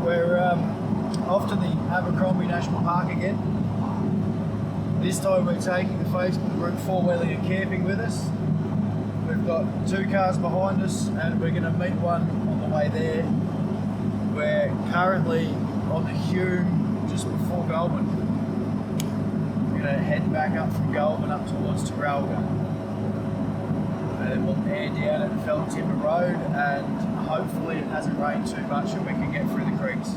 we're off to the Abercrombie National Park again. This time we're taking the Facebook group four-wheeler camping with us. We've got 2 cars behind us and we're going to meet one on the way there. We're currently on the Hume just before Goulburn. We're going to head back up from Goulburn up towards Tarralga. And then we'll head down at the Felt Timber Road, and hopefully it hasn't rained too much and we can get through the creeks.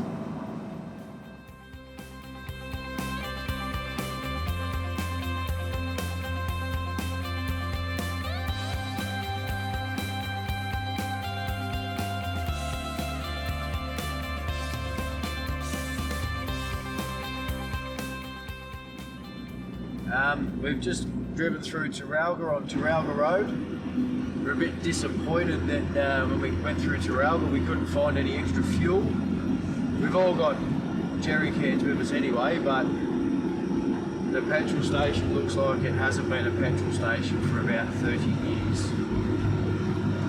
We've just driven through Tarralga on Tarralga Road. We're a bit disappointed that when we went through Tarralga we couldn't find any extra fuel. We've all got jerry cans with us anyway, but the petrol station looks like it hasn't been a petrol station for about 30 years.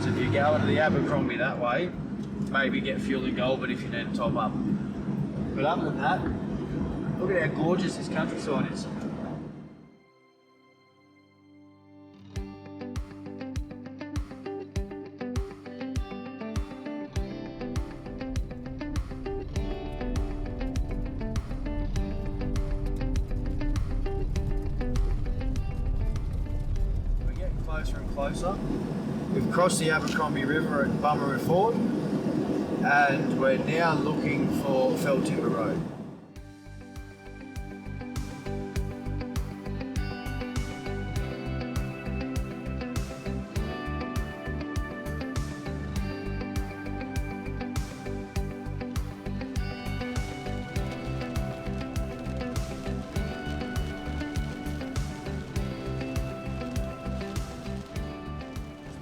So if you go into the Abercrombie that way, maybe get fuel in Goulburn if you need to top up. But other than that, look at how gorgeous this countryside is. Closer and closer. We've crossed the Abercrombie River at Bummer Ford and we're now looking for Felt Timber Road.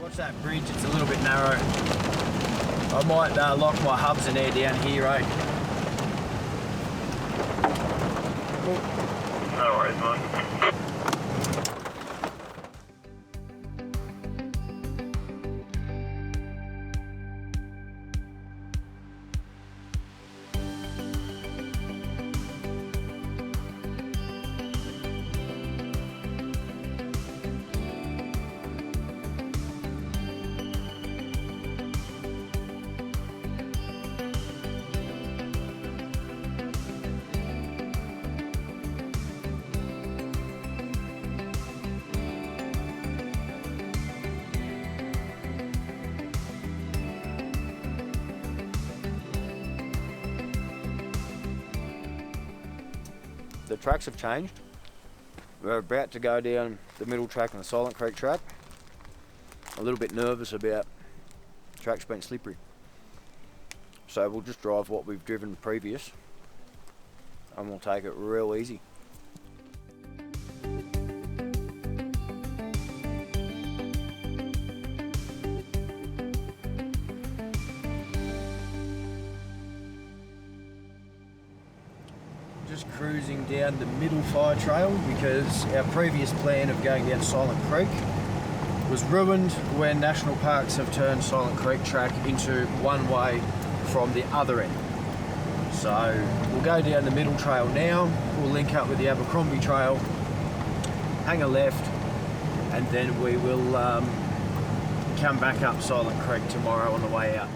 Watch that bridge, it's a little bit narrow. I might lock my hubs and air down here, eh? No worries, man. The tracks have changed. We're about to go down the middle track on the Silent Creek track. A little bit nervous about the track's been slippery. So we'll just drive what we've driven previous and we'll take it real easy. Just cruising down the middle fire trail because our previous plan of going down Silent Creek was ruined when National Parks have turned Silent Creek track into one way from the other end. So we'll go down the middle trail now, we'll link up with the Abercrombie trail, hang a left, and then we will come back up Silent Creek tomorrow on the way out.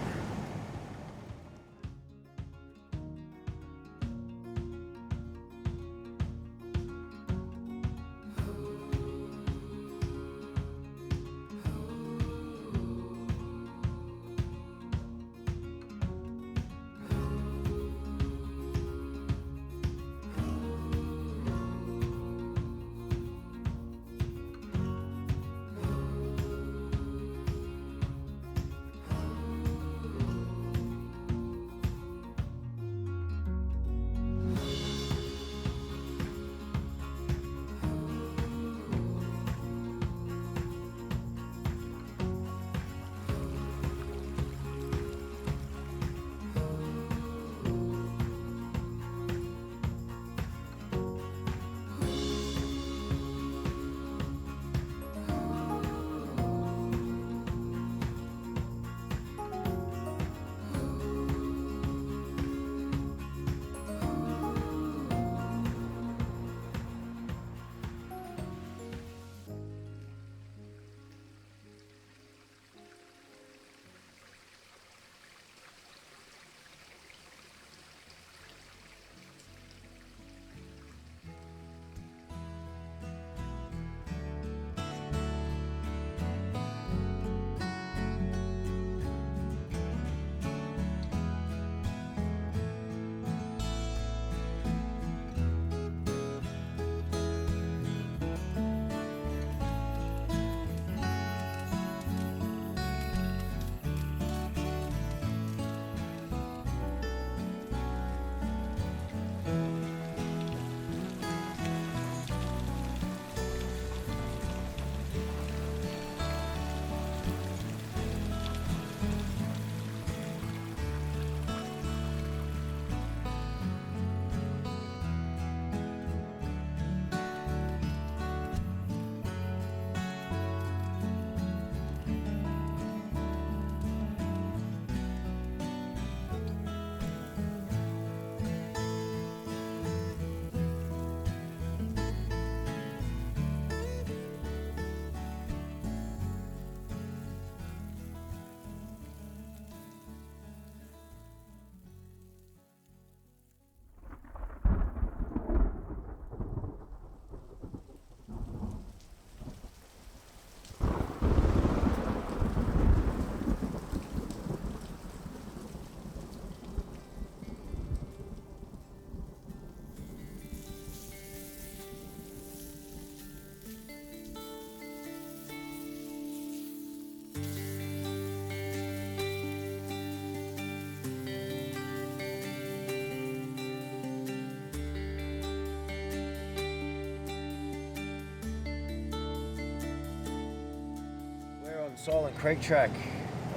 Silent Creek track.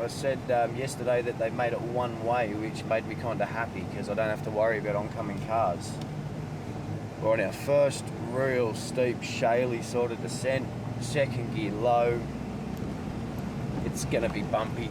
I said yesterday that they made it one way, which made me kind of happy because I don't have to worry about oncoming cars. We're on our first real steep, shaly sort of descent, second gear low. It's gonna be bumpy.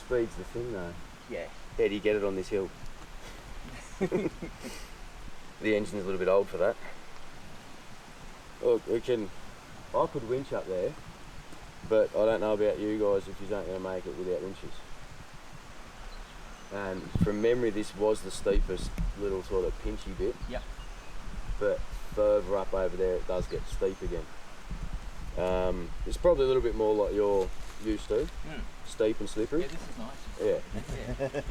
Speed's the thing though. Yeah. How do you get it on this hill? The engine's a little bit old for that. Look, I could winch up there, but I don't know about you guys if you aren't going to make it without winches. And from memory, this was the steepest little sort of pinchy bit. Yep. But further up over there, it does get steep again. It's probably a little bit more like you're used to. Steep and slippery. Yeah, this is nice. Yeah. Yeah.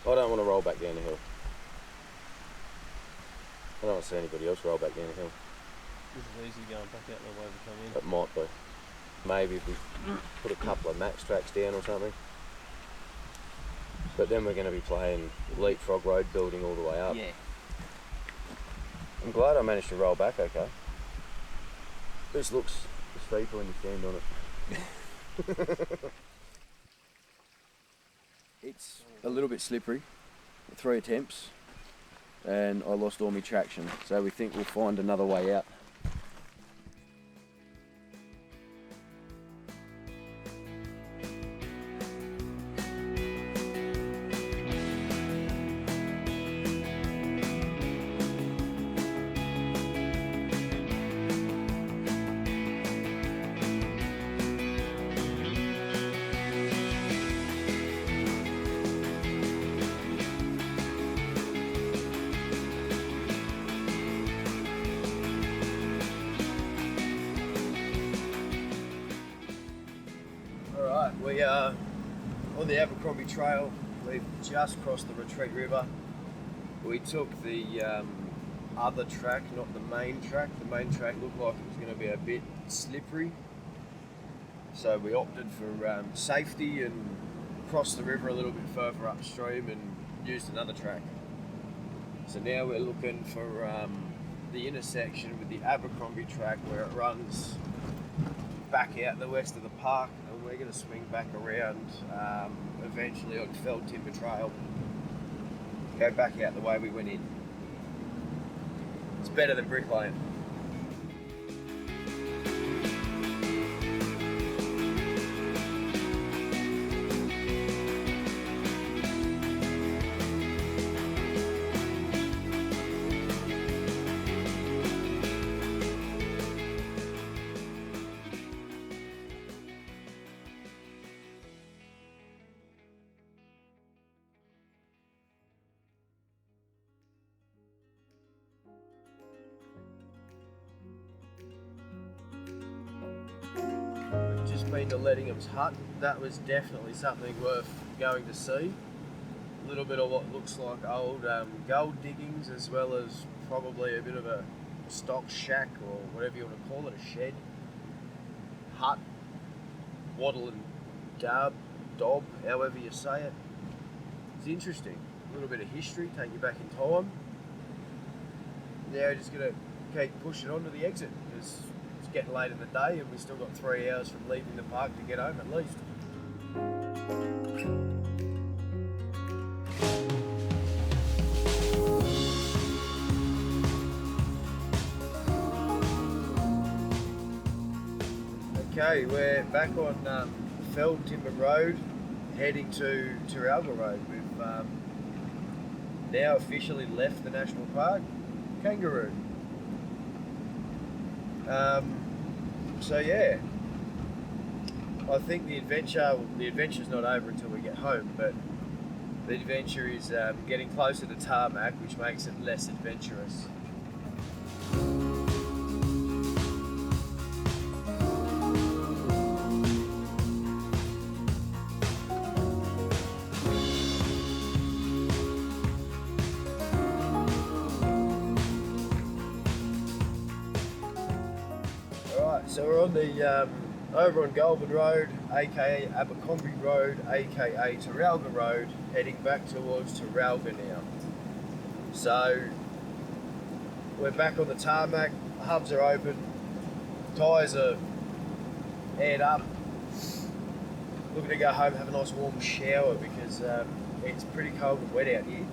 I don't want to roll back down the hill. I don't want to see anybody else roll back down the hill. This is easy going back out the way we come in. It might be. Maybe if we put a couple of max tracks down or something. But then we're going to be playing leapfrog road building all the way up. Yeah. I'm glad I managed to roll back okay. This looks steeper when you stand on it. It's a little bit slippery, 3 attempts, and I lost all my traction, so we think we'll find another way out. We are on the Abercrombie Trail. We've just crossed the Retreat River. We took the other track, not the main track. The main track looked like it was going to be a bit slippery. So we opted for safety and crossed the river a little bit further upstream and used another track. So now we're looking for the intersection with the Abercrombie track where it runs back out the west of the park, and we're going to swing back around eventually on Felled Timber Trail, go back out the way we went in. It's better than bricklaying. Been to Lettingham's Hut. That was definitely something worth going to see. A little bit of what looks like old gold diggings, as well as probably a bit of a stock shack or whatever you want to call it, a shed, hut, wattle and dob, however you say it. It's interesting. A little bit of history, take you back in time. Now we're just going to keep pushing on to the exit because it's getting late in the day and we've still got 3 hours from leaving the park to get home at least. Okay, we're back on Feld Timber Road, heading to Trafalgar Road. We've now officially left the national park. Kangaroo. So yeah, I think the adventure's not over until we get home, but the adventure is getting closer to tarmac, which makes it less adventurous. Alright, so we're on the over on Goulburn Road, aka Abercrombie Road, aka Trafalgar Road, heading back towards Trafalgar now. So we're back on the tarmac, hubs are open, tyres are aired up. Looking to go home and have a nice warm shower because it's pretty cold and wet out here.